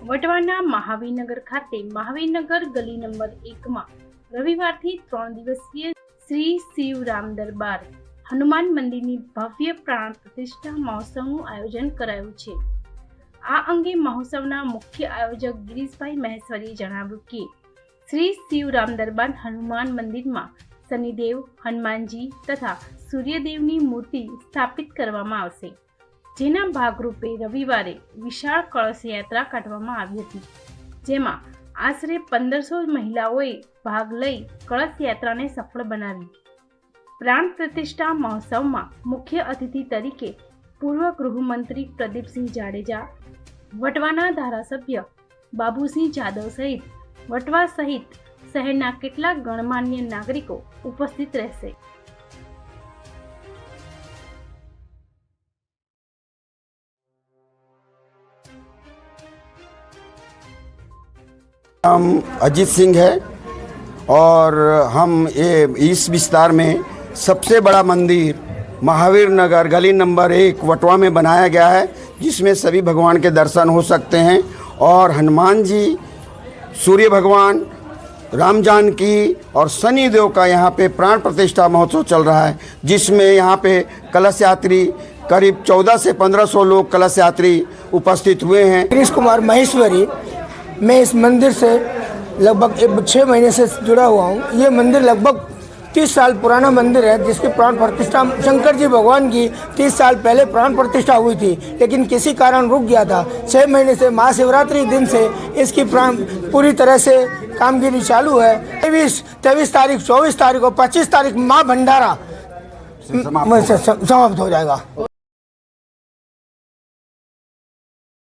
વટવાના મહાવીરનગર ખાતે મહાવીરનગર ગલી નંબર 1 માં રવિવારથી 3 દિવસીય શ્રી શિવરામ દરબાર હનુમાન મંદિરની ભવ્ય પ્રાણ પ્રતિષ્ઠા મહોત્સવનું આયોજન કરાયું છે। આ અંગે મહોત્સવના મુખ્ય આયોજક ગિરીશભાઈ મહેશ્વરીએ જણાવ્યું કે શ્રી શિવરામ દરબાર હનુમાન મંદિરમાં શનિદેવ, હનુમાનજી તથા સૂર્યદેવની મૂર્તિ સ્થાપિત કરવામાં આવશે, જેના ભાગરૂપે રવિવારે વિશાળ કળશ યાત્રા કાઢવામાં આવી હતી, જેમાં આશરે 1500 મહિલાઓએ ભાગ લઈ કળશ યાત્રાને સફળ બનાવી। પ્રાણ પ્રતિષ્ઠા મહોત્સવમાં મુખ્ય અતિથિ તરીકે પૂર્વ ગૃહમંત્રી પ્રદીપસિંહ જાડેજા, વટવાના ધારાસભ્ય બાબુસિંહ જાદવ સહિત વટવા સહિત શહેરના કેટલાક ગણમાન્ય નાગરિકો ઉપસ્થિત રહેશે। नाम अजीत सिंह है और हम इस विस्तार में सबसे बड़ा मंदिर महावीर नगर गली नंबर 1 वटवा में बनाया गया है, जिसमें सभी भगवान के दर्शन हो सकते हैं। और हनुमान जी, सूर्य भगवान, राम जानकी और शनि देव का यहाँ पे प्राण प्रतिष्ठा महोत्सव चल रहा है, जिसमें यहाँ पे कलश यात्री करीब 1400 से 1500 लोग कलश यात्री उपस्थित हुए हैं। गिरीश कुमार महेश्वरी, मैं इस मंदिर से लगभग 6 महीने से जुड़ा हुआ हूँ। ये मंदिर लगभग 30 साल पुराना मंदिर है, जिसकी प्राण प्रतिष्ठा शंकर जी भगवान की 30 साल पहले प्राण प्रतिष्ठा हुई थी, लेकिन किसी कारण रुक गया था। 6 महीने से महाशिवरात्रि दिन से इसकी प्राण पूरी तरह से कामगिरी चालू है। 23 तारीख, 24 तारीख और 25 तारीख माँ भंडारा समाप्त हो जाएगा।